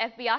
FBI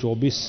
24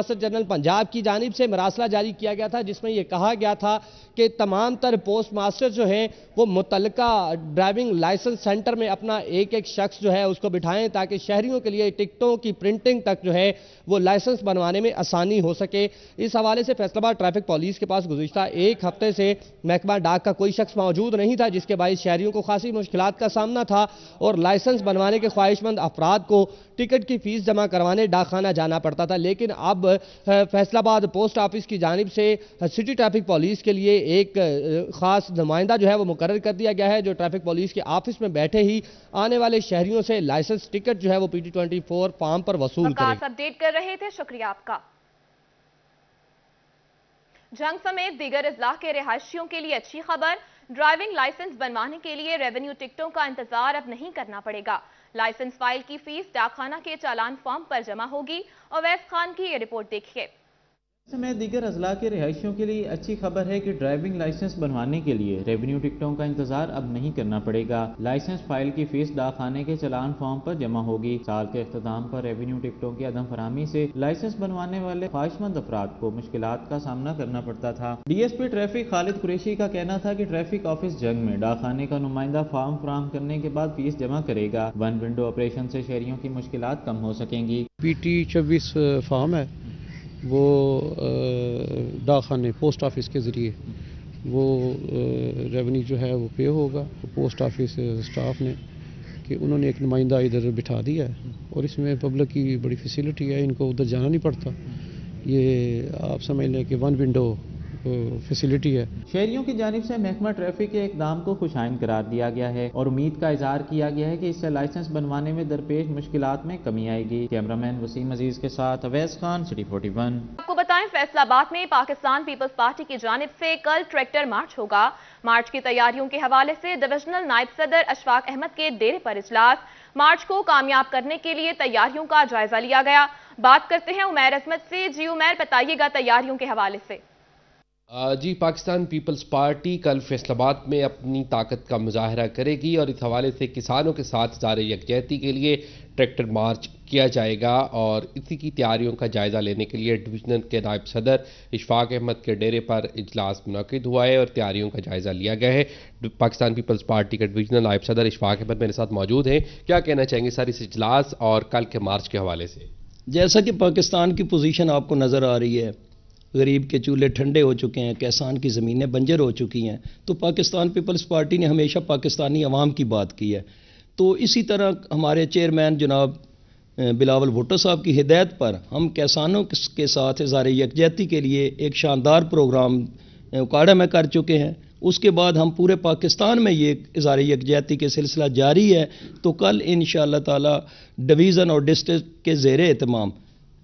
master general Punjab کی جانب سے مراسلہ جاری کیا گیا تھا، جس میں یہ کہا گیا تھا کہ تمام تر پوسٹ ماسٹر جو ہیں وہ متعلقہ ڈرائیونگ لائسنس سینٹر میں اپنا ایک ایک شخص جو ہے اس کو بٹھائیں، تاکہ شہریوں کے لیے ٹکٹوں کی پرنٹنگ تک جو ہے وہ لائسنس بنوانے میں آسانی ہو سکے۔ اس حوالے سے فیصل آباد ٹریفک پولیس کے پاس گزشتہ ایک ہفتے سے محکمہ ڈاک کا کوئی شخص موجود نہیں تھا، جس کے باعث شہریوں کو خاصی مشکلات کا سامنا تھا اور لائسنس بنوانے کے خواہش مند افراد کو ٹکٹ کی فیس جمع کروانے ڈاک خانہ جانا پڑتا تھا۔ لیکن اب فیصل آباد پوسٹ آفس کی جانب سے سٹی ٹریفک پولیس کے لیے ایک خاص نمائندہ جو ہے وہ مقرر کر دیا گیا ہے، جو ٹریفک پولیس کے آفس میں بیٹھے ہی آنے والے شہریوں سے لائسنس ٹکٹ جو ہے وہ PT24 فارم پر وصول کرے گا۔ اپڈیٹ کر رہے تھے، شکریہ آپ کا۔ جنگ سمیت دیگر اضلاع کے رہائشیوں کے لیے اچھی خبر، ڈرائیونگ لائسنس بنوانے کے لیے ریونیو ٹکٹوں کا انتظار اب نہیں کرنا پڑے گا۔ لائسنس فائل کی فیس ڈاک خانہ کے چالان فارم پر جمع ہوگی۔ اویس خان کی یہ رپورٹ دیکھیے۔ سمیت دیگر اضلاع کے رہائشیوں کے لیے اچھی خبر ہے کہ ڈرائیونگ لائسنس بنوانے کے لیے ریونیو ٹکٹوں کا انتظار اب نہیں کرنا پڑے گا۔ لائسنس فائل کی فیس ڈاک خانے کے چالان فارم پر جمع ہوگی۔ سال کے اختتام پر ریونیو ٹکٹوں کی عدم فراہمی سے لائسنس بنوانے والے خواہش مند افراد کو مشکلات کا سامنا کرنا پڑتا تھا۔ DSP ٹریفک خالد قریشی کا کہنا تھا کہ ٹریفک آفس جنگ میں ڈاک خانے کا نمائندہ فارم فراہم کرنے کے بعد فیس جمع کرے گا۔ ون ونڈو آپریشن سے شہریوں کی مشکلات کم ہو سکیں گی۔ PT24 فارم ہے، وہ ڈاک خانے پوسٹ آفس کے ذریعے وہ ریونیو جو ہے وہ پے ہوگا پوسٹ آفس سٹاف نے، کہ انہوں نے ایک نمائندہ ادھر بٹھا دیا ہے اور اس میں پبلک کی بڑی فیسلٹی ہے، ان کو ادھر جانا نہیں پڑتا۔ یہ آپ سمجھ لیں کہ ون ونڈو فیسلٹی ہے۔ شہریوں کی جانب سے محکمہ ٹریفک کے اقدام کو خوشائند قرار دیا گیا ہے اور امید کا اظہار کیا گیا ہے کہ اس سے لائسنس بنوانے میں درپیش مشکلات میں کمی آئے گی۔ کیمرامین وسیم عزیز کے ساتھ اویس خان، سٹی 41۔ آپ کو بتائیں فیصل آباد میں پاکستان پیپلز پارٹی کی جانب سے کل ٹریکٹر مارچ ہوگا۔ مارچ کی تیاریوں کے حوالے سے ڈویژنل نائب صدر اشفاق احمد کے ڈیرے پر اجلاس، مارچ کو کامیاب کرنے کے لیے تیاریوں کا جائزہ لیا گیا۔ بات کرتے ہیں عمیر عظمت سے۔ جی عمیر، بتائیے گا تیاریوں کے حوالے سے۔ جی، پاکستان پیپلز پارٹی کل فیصل آباد میں اپنی طاقت کا مظاہرہ کرے گی اور اس حوالے سے کسانوں کے ساتھ اظہار یکجہتی کے لیے ٹریکٹر مارچ کیا جائے گا اور اسی کی تیاریوں کا جائزہ لینے کے لیے ڈویژنل کے نائب صدر اشفاق احمد کے ڈیرے پر اجلاس منعقد ہوا ہے اور تیاریوں کا جائزہ لیا گیا ہے۔ پاکستان پیپلز پارٹی کے ڈویژنل نائب صدر اشفاق احمد میرے ساتھ موجود ہیں۔ کیا کہنا چاہیں گے سر اس اجلاس اور کل کے مارچ کے حوالے سے؟ جیسا کہ پاکستان کی پوزیشن آپ کو نظر آ رہی ہے، غریب کے چولہے ٹھنڈے ہو چکے ہیں، کسان کی زمینیں بنجر ہو چکی ہیں، تو پاکستان پیپلز پارٹی نے ہمیشہ پاکستانی عوام کی بات کی ہے۔ تو اسی طرح ہمارے چیئرمین جناب بلاول بھٹو صاحب کی ہدایت پر ہم کسانوں کے ساتھ اظہار یکجہتی کے لیے ایک شاندار پروگرام اکاڑا میں کر چکے ہیں۔ اس کے بعد ہم پورے پاکستان میں یہ اظہار یکجہتی کے سلسلہ جاری ہے۔ تو کل انشاءاللہ تعالی ڈویژن اور ڈسٹرکٹ کے زیر اہتمام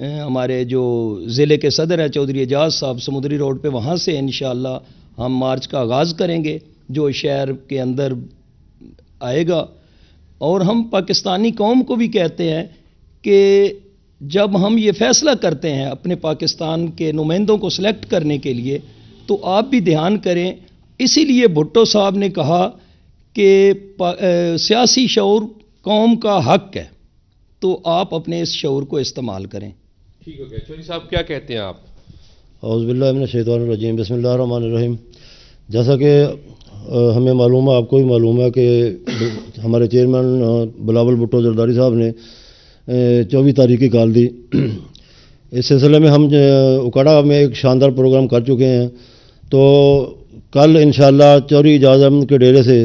ہمارے جو ضلع کے صدر ہیں چودھری اعجاز صاحب سمندری روڈ پہ، وہاں سے انشاءاللہ ہم مارچ کا آغاز کریں گے جو شہر کے اندر آئے گا۔ اور ہم پاکستانی قوم کو بھی کہتے ہیں کہ جب ہم یہ فیصلہ کرتے ہیں اپنے پاکستان کے نمائندوں کو سلیکٹ کرنے کے لیے، تو آپ بھی دھیان کریں۔ اسی لیے بھٹو صاحب نے کہا کہ سیاسی شعور قوم کا حق ہے، تو آپ اپنے اس شعور کو استعمال کریں۔ ٹھیک ہو گیا۔ چودھری صاحب کیا کہتے ہیں آپ؟ اعوذ باللہ من الشیطان الرجیم، بسم اللہ الرحمن الرحیم۔ جیسا کہ ہمیں معلوم ہے، آپ کو بھی معلوم ہے کہ ہمارے چیئرمین بلاول بھٹو زرداری صاحب نے 24 تاریخ کی کال دی۔ اس سلسلے میں ہم اکاڑا میں ایک شاندار پروگرام کر چکے ہیں۔ تو کل انشاءاللہ چودھری اعجاز احمد کے ڈیرے سے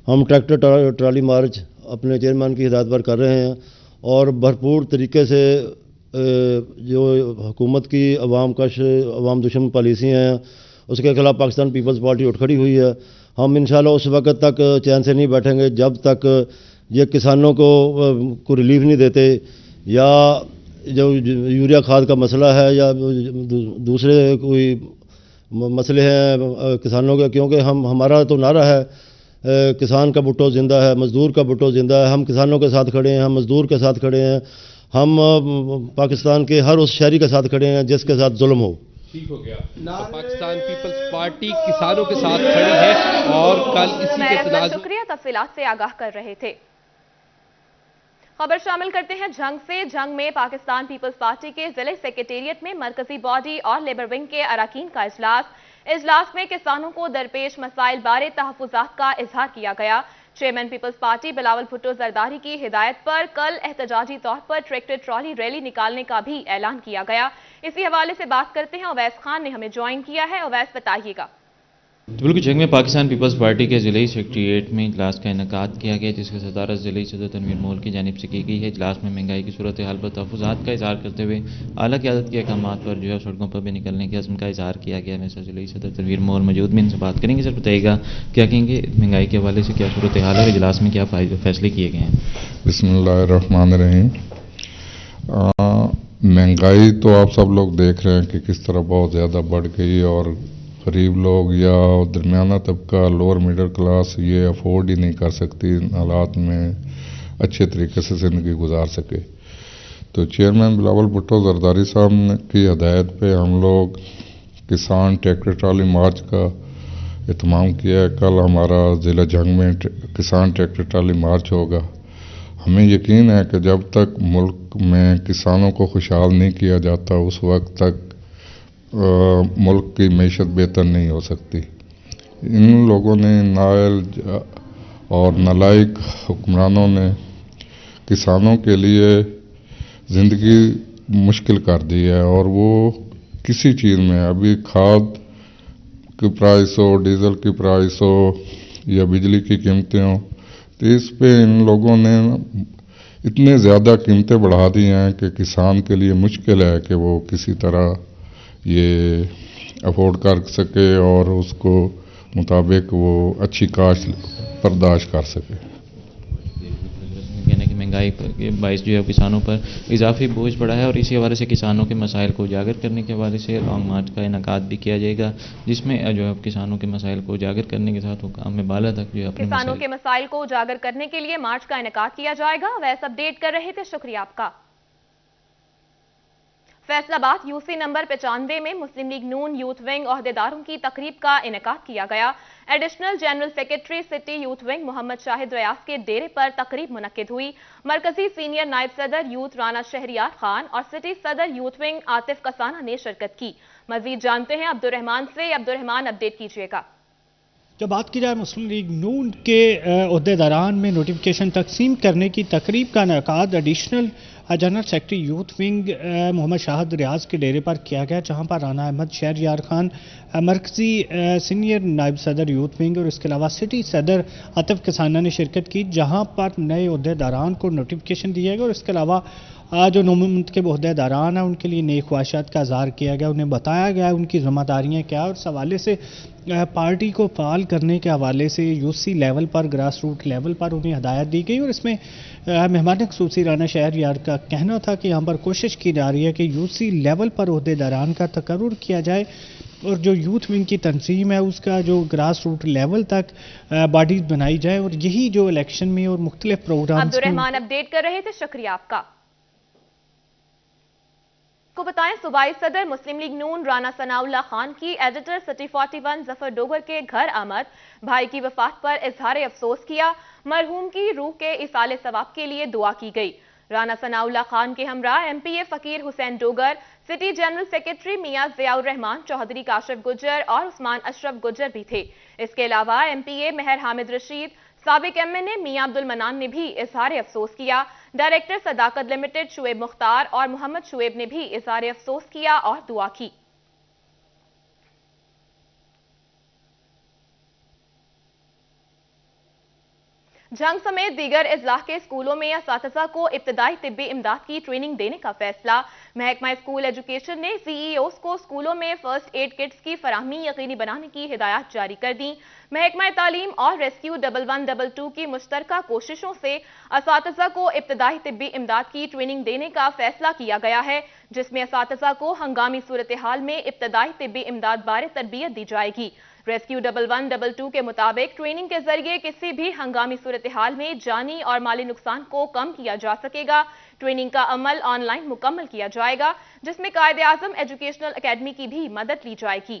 ہم ٹریکٹر ٹرالی مارچ اپنے چیئرمین کی ہدایت پر کر رہے ہیں اور بھرپور طریقے سے جو حکومت کی عوام کش عوام دشمن پالیسیاں ہیں اس کے خلاف پاکستان پیپلز پارٹی اٹھ کھڑی ہوئی ہے۔ ہم انشاءاللہ اس وقت تک چین سے نہیں بیٹھیں گے جب تک یہ کسانوں کو ریلیف نہیں دیتے، یا جو یوریا کھاد کا مسئلہ ہے یا دوسرے کوئی مسئلے ہیں کسانوں کے، کیونکہ ہمارا تو نعرہ ہے کسان کا بھٹو زندہ ہے، مزدور کا بھٹو زندہ ہے۔ ہم کسانوں کے ساتھ کھڑے ہیں، ہم مزدور کے ساتھ کھڑے ہیں، ہم پاکستان کے ہر اس شہری کے ساتھ کھڑے ہیں جس کے ساتھ ظلم ہو۔ ٹھیک ہو گیا۔ پاکستان پیپلز پارٹی کسانوں کے ساتھ کھڑی ہے اور کل اسی کے تناظر۔ شکریہ، تفصیلات سے آگاہ کر رہے تھے۔ خبر شامل کرتے ہیں جنگ سے۔ جنگ میں پاکستان پیپلز پارٹی کے ضلع سیکریٹریٹ میں مرکزی باڈی اور لیبر ونگ کے اراکین کا اجلاس میں کسانوں کو درپیش مسائل بارے تحفظات کا اظہار کیا گیا۔ چیئرمین پیپلز پارٹی بلاول بھٹو زرداری کی ہدایت پر کل احتجاجی طور پر ٹریکٹر ٹرالی ریلی نکالنے کا بھی اعلان کیا گیا۔ اسی حوالے سے بات کرتے ہیں، اویس خان نے ہمیں جوائن کیا ہے۔ اویس بتائیے گا۔ بالکل، جنگ میں پاکستان پیپلز پارٹی کے ضلعی سیکریٹریٹ میں اجلاس کا انعقاد کیا گیا، جس کی صدارت ضلعی صدر تنویر مول کی جانب سے کی گئی ہے۔ اجلاس میں مہنگائی کی صورتحال پر تحفظات کا اظہار کرتے ہوئے اعلیٰ قیادت کے احکامات پر سڑکوں پر بھی نکلنے کے عزم کا اظہار کیا گیا۔ میسر ضلعی صدر تنویر مول موجود میں ان سے بات کریں گے۔ سر بتائیے گا کیا کہیں گے، مہنگائی کے حوالے سے کیا صورتحال ہے اور اجلاس میں کیا فیصلے کیے گئے ہیں؟ بسم اللہ الرحمن الرحیم۔ مہنگائی تو آپ سب لوگ دیکھ رہے ہیں کہ کس طرح بہت زیادہ بڑھ گئی، اور غریب لوگ یا درمیانہ طبقہ، لوور مڈل کلاس یہ افورڈ ہی نہیں کر سکتی ان حالات میں اچھے طریقے سے زندگی گزار سکے۔ تو چیئرمین بلاول بھٹو زرداری صاحب کی ہدایت پہ ہم لوگ کسان ٹریکٹر ٹرالی مارچ کا اہتمام کیا ہے۔ کل ہمارا ضلع جنگ میں کسان ٹریکٹر ٹرالی مارچ ہوگا۔ ہمیں یقین ہے کہ جب تک ملک میں کسانوں کو خوشحال نہیں کیا جاتا اس وقت تک ملک کی معیشت بہتر نہیں ہو سکتی۔ ان لوگوں نے، نائل اور نالائق حکمرانوں نے کسانوں کے لیے زندگی مشکل کر دی ہے، اور وہ کسی چیز میں ابھی کھاد کی پرائس ہو، ڈیزل کی پرائس ہو یا بجلی کی قیمتیں ہوں، تو اس پہ ان لوگوں نے اتنے زیادہ قیمتیں بڑھا دی ہیں کہ کسان کے لیے مشکل ہے کہ وہ کسی طرح یہ افورڈ کر سکے اور اس کو مطابق وہ اچھی کاشت برداشت کر سکے۔ کہنے کہ مہنگائی کے باعث جو ہے کسانوں پر اضافی بوجھ پڑا ہے، اور اسی حوالے سے کسانوں کے مسائل کو اجاگر کرنے کے حوالے سے لانگ مارچ کا انعقاد بھی کیا جائے گا، جس میں جو ہے کسانوں کے مسائل کو اجاگر کرنے کے ساتھ حکام بالا تک جو ہے کسانوں کے مسائل کو اجاگر کرنے کے لیے مارچ کا انعقاد کیا جائے گا۔ ویسے اپڈیٹ کر رہے تھے، شکریہ آپ کا۔ فیصل آباد یوسی نمبر 95 میں مسلم لیگ نون یوتھ ونگ عہدیداروں کی تقریب کا انعقاد کیا گیا۔ Additional general secretary city youth wing Muhammad Shahid Riaz کے ڈیرے پر تقریب منعقد ہوئی۔ مرکزی سینئر نائب صدر یوتھ رانا شہریار خان اور سٹی صدر یوتھ ونگ عاطف کسانہ نے شرکت کی۔ مزید جانتے ہیں عبد الرحمان سے۔ عبد الرحمان، اپڈیٹ کیجیے گا۔ جب بات کی جائے مسلم لیگ نون کے عہدیداران میں نوٹیفکیشن تقسیم کرنے کی تقریب کا انعقاد additional general secretary youth wing Muhammad Shahid Riaz کے ڈیرے پر کیا گیا، جہاں پر رانا احمد شہریار خان مرکزی سینئر نائب صدر یوتھ ونگ اور اس کے علاوہ سٹی صدر عاطف کسانہ نے شرکت کی، جہاں پر نئے عہدیداران کو نوٹیفکیشن دیا گیا اور اس کے علاوہ جو نومنتخب عہدیداران ہیں ان کے لیے نئی خواہشات کا اظہار کیا گیا، انہیں بتایا گیا ان کی ذمہ داریاں کیا، اور اس حوالے سے پارٹی کو فعال کرنے کے حوالے سے یوسی لیول پر، گراس روٹ لیول پر انہیں ہدایت دی گئی۔ اور اس میں مہمان خصوصی رانا شہریار کا کہنا تھا کہ یہاں پر کوشش کی جا رہی ہے کہ یوسی لیول پر عہدیداران کا تقرر کیا جائے اور جو یوتھ ونگ کی تنظیم ہے اس کا جو گراس روٹ لیول تک باڈیز بنائی جائے، اور یہی جو الیکشن میں اور مختلف پروگرام عبد الرحمان اپڈیٹ کر رہے تھے، شکریہ آپ کا۔ کو بتائیں، صوبائی صدر مسلم لیگ نون رانا ثناء اللہ خان کی ایڈیٹر سٹی 41 ظفر ڈوگر کے گھر آمد، بھائی کی وفات پر اظہار افسوس کیا، مرحوم کی روح کے ایصال ثواب کے لیے دعا کی گئی۔ رانا ثناء اللہ خان کے ہمراہ ایم پی اے فقیر حسین ڈوگر، سٹی جنرل سیکرٹری میاں ضیاء الرحمان چودھری کاشف گجر اور عثمان اشرف گجر بھی تھے۔ اس کے علاوہ ایم پی اے مہر حامد رشید، سابق ایم این اے میاں عبد المنان نے بھی اظہار افسوس کیا۔ ڈائریکٹر صداقت لمیٹڈ شعیب مختار اور محمد شعیب نے بھی اظہار افسوس کیا اور دعا کی۔ جنگ سمیت دیگر اضلاع کے اسکولوں میں اساتذہ کو ابتدائی طبی امداد کی ٹریننگ دینے کا فیصلہ۔ محکمہ اسکول ایجوکیشن نے سی ای اوز کو اسکولوں میں فرسٹ ایڈ کٹس کی فراہمی یقینی بنانے کی ہدایات جاری کر دیں۔ محکمہ تعلیم اور ریسکیو 1112 کی مشترکہ کوششوں سے اساتذہ کو ابتدائی طبی امداد کی ٹریننگ دینے کا فیصلہ کیا گیا ہے، جس میں اساتذہ کو ہنگامی صورتحال میں ابتدائی طبی امداد بارے تربیت دی جائے گی۔ ریسکیو 1112 کے مطابق ٹریننگ کے ذریعے کسی بھی ہنگامی صورتحال میں جانی اور مالی نقصان کو کم کیا جا سکے گا۔ ٹریننگ کا عمل آن لائن مکمل کیا جائے گا، جس میں قائد اعظم ایجوکیشنل اکیڈمی کی بھی مدد لی جائے گی۔